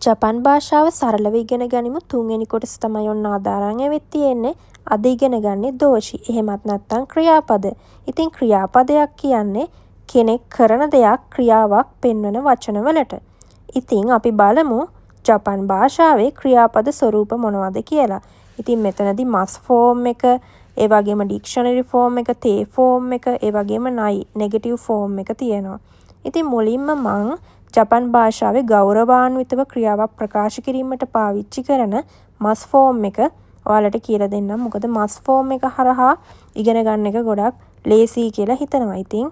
ජපන් භාෂාව සරලව ඉගෙන ගනිමු. තුන්වෙනි කොටස තමයි ඔන්න ආදාරං ඇවිත් තියෙන්නේ. අද ඉගෙන ගන්නේ දෝෂි. එහෙමත් නැත්නම් ක්‍රියාපද. ඉතින් ක්‍රියාපදයක් කියන්නේ කෙනෙක් කරන දෙයක් ක්‍රියාවක් පෙන්වන වචනවලට. ඉතින් අපි බලමු ජපන් භාෂාවේ ක්‍රියාපද ස්වරූප මොනවද කියලා. ඉතින් මෙතනදී මස් ෆෝම් එක, ඒ වගේම ඩික්ෂනරි ෆෝම් එක, තේ ෆෝම් එක, ඒ වගේම නෙගටිව් ෆෝම් එක තියෙනවා. ඉතින් මුලින්ම මං ජපන් භාෂාවේ ගෞරවාන්විතව ක්‍රියාවක් ප්‍රකාශ කිරීමට පාවිච්චි කරන මස් ෆෝම් එක ඔයාලට කියලා දෙන්නම්. මොකද මස් ෆෝම් එක හරහා ඉගෙන ගන්න එක ගොඩක් ලේසි කියලා හිතනවා. ඉතින්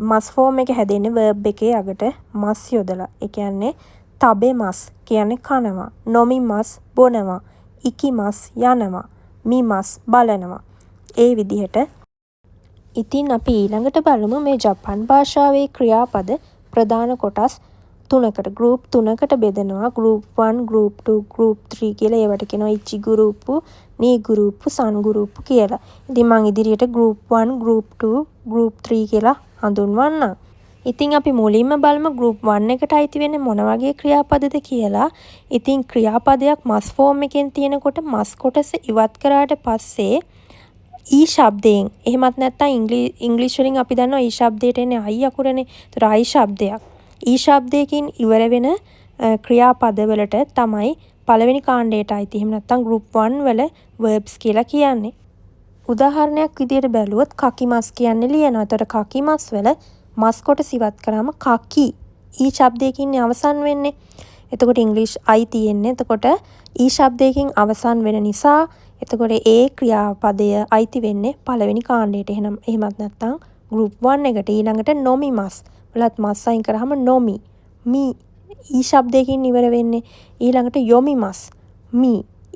මස් ෆෝම් එක හැදෙන්නේ verb එකේ අගට මස් යොදලා. ඒ කියන්නේ තබෙමස් කියන්නේ කනවා, නොමිමස් බොනවා, ඉකිමස් යනවා, මිමස් බලනවා. ඒ විදිහට. ඉතින් අපි ඊළඟට බලමු මේ ජපන් භාෂාවේ ක්‍රියාපද ප්‍රධාන කොටස් තුනකට, ගෲප් තුනකට බෙදෙනවා. ගෲප් 1, ගෲප් 2, ගෲප් 3 කියලා. ඒවට කියනවා ඉචි ගෲප්, නී ගෲප්, සන් ගෲප් කියලා. ඉතින් මම ඉදිරියට ගෲප් 1, ගෲප් 2, ගෲප් 3 කියලා හඳුන්වන්නම්. ඉතින් අපි මුලින්ම බලමු ගෲප් 1 එකට අයිති වෙන්නේ මොන වගේ ක්‍රියාපදද කියලා. ඉතින් ක්‍රියාපදයක් මස් ෆෝම් එකෙන් තියෙනකොට මස් කොටස ඉවත් කරාට පස්සේ ඊ ශබ්දයෙන්, එහෙමත් නැත්නම් ඉංග්‍රීසි වලින් අපි දන්නවා ඊ ශබ්දයට එන්නේ අයි අකුරනේ. ඒතර අයි ශබ්දයක්. ඊ ශබ්දයකින් ඉවර වෙන ක්‍රියාපද වලට තමයි පළවෙනි කාණ්ඩයට අයිති. එහෙම නැත්නම් ගෲප් 1 වල verbs කියලා කියන්නේ. උදාහරණයක් විදියට බැලුවොත් කකිමස් කියන්නේ ලියනවා. ඒතර කකිමස් වල මස් කොටස ඉවත් කරාම කකි ඊ ශබ්දයකින් අවසන් වෙන්නේ. එතකොට ඉංග්‍රීසි අයි තියෙන්නේ. එතකොට ඊ ශබ්දයකින් අවසන් වෙන නිසා එතකොට ඒ ක්‍රියාපදය අයිති වෙන්නේ පළවෙනි කාණ්ඩයට. එහෙමත් නැත්නම් ගෲප් 1 එකට. ඊළඟට නොමිමස් වලත් මස් අයින් කරාම නොමි මි ඊ ශබ්දයකින් ඉවර වෙන්නේ. ඊළඟට යොමිමස් මි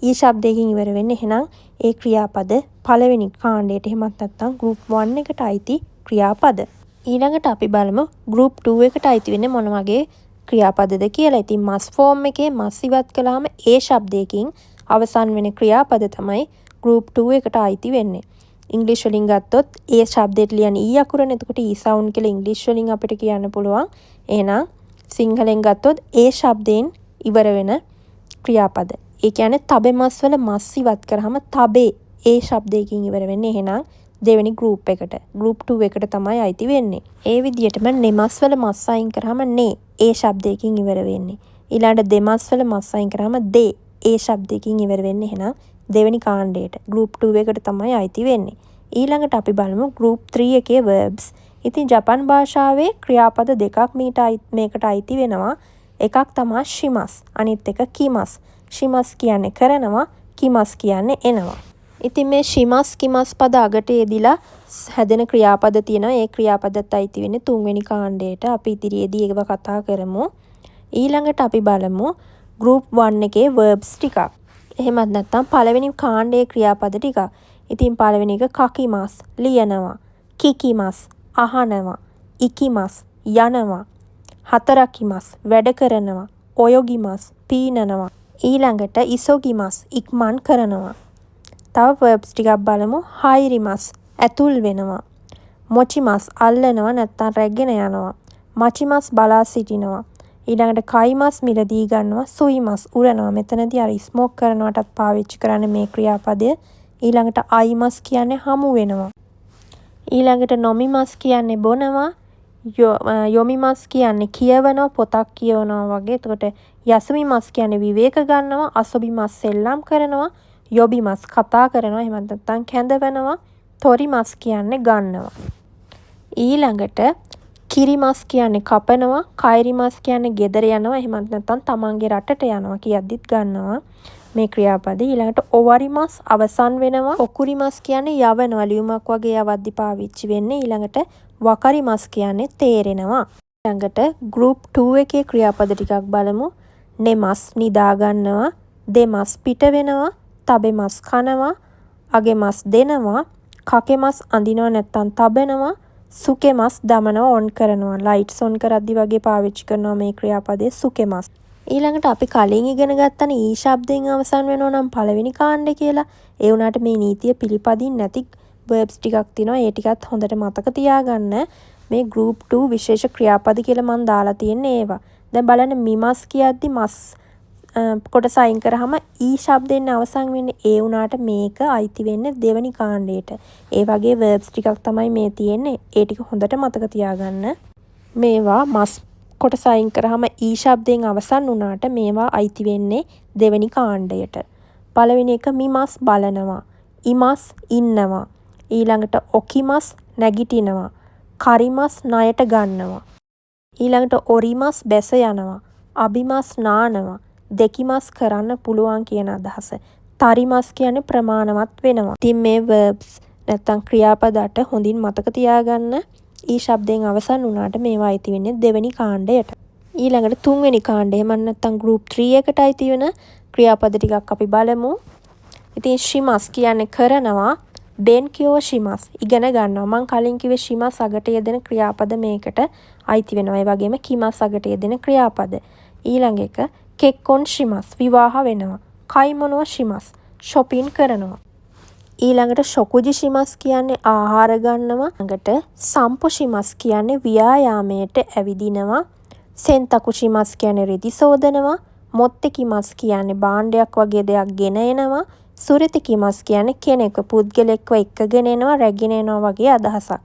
ඊ ශබ්දයකින් ඉවර වෙන්නේ. එහෙනම් ඒ ක්‍රියාපද පළවෙනි කාණ්ඩයට. එහෙමත් නැත්නම් ගෲප් 1 එකට අයිති ක්‍රියාපද. ඊළඟට අපි බලමු ගෲප් 2 එකට අයිති වෙන්නේ මොන වගේ ක්‍රියාපදද කියලා. ඉතින් මස් ෆෝම් එකේ මස් ඉවත් කළාම ඒ ශබ්දයකින් අවසන් වෙන ක්‍රියාපද තමයි ගෲප් 2 එකට අයිති වෙන්නේ. ඉංග්‍රීසි වලින් ගත්තොත් ඒ ශබ්දයට ලියන ඊ අකුරනේ. එතකොට ඊ සවුන්ඩ් කියලා ඉංග්‍රීසි වලින් අපිට කියන්න පුළුවන්. එහෙනම් සිංහලෙන් ගත්තොත් ඒ ශබ්දයෙන් ඉවර වෙන ක්‍රියාපද. ඒ කියන්නේ තබෙමස් වල මස් ඉවත් කරාම තබේ ඒ ශබ්දයකින් ඉවර වෙන්නේ. එහෙනම් දෙවෙනි ගෲප් එකට, ගෲප් 2 එකට තමයි අයිති වෙන්නේ. ඒ විදිහටම නෙමස් වල මස් අයින් කරාම නේ ඒ ශබ්දයකින් ඉවර වෙන්නේ. ඊළඟට දෙමස් වල මස් අයින් කරාම දේ ඒ ශබ්දයකින් ඉවර වෙන්නේ. එහෙනම් දෙවෙනි කාණ්ඩයට ගෲප් 2 එකට තමයි අයිති වෙන්නේ. ඊළඟට අපි බලමු ගෲප් 3 එකේ verbs. ඉතින් ජපන් භාෂාවේ ක්‍රියාපද දෙකක් මේකට අයිති වෙනවා. එකක් තමයි shimas, අනිත් එක kimas. shimas කියන්නේ කරනවා, kimas කියන්නේ එනවා. ඉතින් මේ shimas kimas පද අගට යෙදිලා හැදෙන ක්‍රියාපද තියෙනවා. ඒ ක්‍රියාපදත් අයිති වෙන්නේ තුන්වෙනි කාණ්ඩයට. අපි ඉදිරියේදී ඒව කතා කරමු. ඊළඟට අපි බලමු ගෲප් 1 එකේ verbs ටිකක්. එහෙමත් නැත්නම් පළවෙනි කාණ්ඩයේ ක්‍රියාපද ටිකක්. ඉතින් පළවෙනි එක කකිමස් ලියනවා, කිකිමස් අහනවා, ඉකිමස් යනවා, හතරකිමස් වැඩ කරනවා, ඔයොගිමස් පීනනවා, ඊළඟට ඉසොගිමස් ඉක්මන් කරනවා. තව verbs ටිකක් බලමු. හයිරිමස් ඇතුල් වෙනවා, මොචිමස් අල්ලනවා නැත්නම් රැගෙන යනවා, මචිමස් බලා සිටිනවා, ඊළඟට කයිමස් මිලදී ගන්නවා, සුයිමස් උරනවා. මෙතනදී අර ස්මෝක් කරනවටත් පාවිච්චි කරන්නේ මේ ක්‍රියාපදය. ඊළඟට අයිමස් කියන්නේ හමු වෙනවා. ඊළඟට නොමිමස් කියන්නේ බොනවා, යොමිමස් කියන්නේ කියවනවා, පොතක් කියවනවා වගේ. එතකොට යසුමිමස් කියන්නේ විවේක ගන්නවා, අසොබිමස් සෙල්ලම් කරනවා, යොබිමස් කතා කරනවා, එහෙම නැත්නම් කැඳවනවා, තොරිමස් කියන්නේ ගන්නවා. ඊළඟට කිරිමස් කියන්නේ කපනවා, කයිරිමස් කියන්නේ ගෙදර යනවා, එහෙමත් නැත්නම් තමන්ගේ රටට යනවා කියද්දිත් ගන්නවා මේ ක්‍රියාපද. ඊළඟට ඔවරිමස් අවසන් වෙනවා, ඔකුරිමස් කියන්නේ යවනවා, ලියුමක් වගේ යවද්දි පාවිච්චි වෙන්නේ. ඊළඟට වකරිමස් කියන්නේ තේරෙනවා. ඊළඟට ගෲප් 2 එකේ ක්‍රියාපද ටිකක් බලමු. නෙමස් නිදා ගන්නවා, දෙමස් පිට වෙනවා, තබෙමස් කනවා, අගෙමස් දෙනවා, කකෙමස් අඳිනවා නැත්නම් තබනවා, සුකෙමස් දමනවා ඔන් කරනවා. ලයිට්ස් ඔන් කරද්දි වගේ පාවිච්චි කරනවා මේ ක්‍රියාපදයේ සුකෙමස්. ඊළඟට අපි කලින් ඉගෙන ගත්තනේ ඊ ශබ්දයෙන් අවසන් වෙනවා නම් පළවෙනි කාණ්ඩේ කියලා. ඒ වුණාට මේ නීතිය පිළිපදින් නැති verbs ටිකක් තියෙනවා. ඒ ටිකත් හොඳට මතක තියාගන්න. මේ group 2 විශේෂ ක්‍රියාපද කියලා මම දාලා තියෙන්නේ ඒවා. දැන් බලන්න මිමස් කියද්දි මස් කොටස අයින් කරාම ඊ ශබ්දයෙන් අවසන් වෙන්නේ. ඒ වුණාට මේක අයිති වෙන්නේ දෙවෙනි කාණ්ඩයට. ඒ වගේ verbs ටිකක් තමයි මේ තියෙන්නේ. ඒ ටික හොඳට මතක තියාගන්න. මේවා මස් කොටස අයින් කරාම ඊ ශබ්දයෙන් අවසන් වුණාට මේවා අයිති වෙන්නේ දෙවෙනි කාණ්ඩයට. පළවෙනි එක මිමස් බලනවා. ඉමස් ඉන්නවා. ඊළඟට ඔකිමස් නැගිටිනවා. කරිමස් ණයට ගන්නවා. ඊළඟට ඔරිමස් බැස යනවා. අබිමස් නානවා. දෙකිමස් කරන්න පුළුවන් කියන අදහස. තරිමස් කියන්නේ ප්‍රමාණවත් වෙනවා. ඉතින් මේ verbs නැත්තම් ක්‍රියාපද 8 හොඳින් මතක තියාගන්න. ඊ ශබ්දයෙන් අවසන් වුණාට මේවා අයිති වෙන්නේ දෙවෙනි කාණ්ඩයට. ඊළඟට තුන්වෙනි කාණ්ඩය එහෙම නැත්තම් group 3 එකට අයිති වෙන ක්‍රියාපද ටිකක් අපි බලමු. ඉතින් ශිමස් කියන්නේ කරනවා. බෙන් කියෝ ශිමස් ඉගෙන ගන්නවා. මං කලින් කිව්වේ ශිමස් අගට යෙදෙන ක්‍රියාපද මේකට අයිති වෙනවා. ඒ වගේම කිමස් අගට යෙදෙන ක්‍රියාපද. ඊළඟ එක කෙක්කොන් ශිමස් විවාහ වෙනවා. කයිමොනෝ ශිමස් shopping කරනවා. ඊළඟට ශොකුජි ශිමස් කියන්නේ ආහාර ගන්නවා. ඊළඟට සම්පු ශිමස් කියන්නේ ව්‍යායාමයට ඇවිදිනවා. සෙන්තකු ශිමස් කියන්නේ රෙදි සෝදනවා. මොත්තෙකිමස් කියන්නේ භාණ්ඩයක් වගේ දෙයක් ගෙන එනවා. සුරතිකිමස් කියන්නේ කෙනෙක් පුද්ගලෙක්ව එක්කගෙන එනවා රැගෙන එනවා වගේ අදහසක්.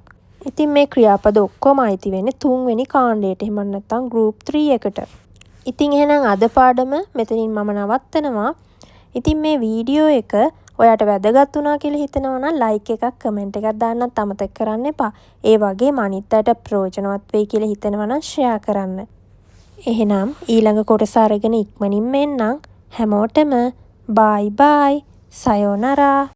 ඉතින් මේ ක්‍රියාපද ඔක්කොම අයිති වෙන්නේ තුන්වෙනි කාණ්ඩයට. එහෙම නැත්නම් group 3 එකට. ඉතින් එහෙනම් අද පාඩම මෙතනින් මම නවත්තනවා. ඉතින් මේ වීඩියෝ එක ඔයාට වැදගත් වුණා කියලා හිතනවා නම් like එකක් comment එකක් දාන්නත් අමතක කරන්න එපා. ඒ වගේම අනිත් අයට ප්‍රයෝජනවත් වෙයි කියලා හිතනවා නම් share කරන්න. එහෙනම් ඊළඟ කොටස අරගෙන ඉක්මනින්ම එන්නම්. හැමෝටම bye bye. sayonara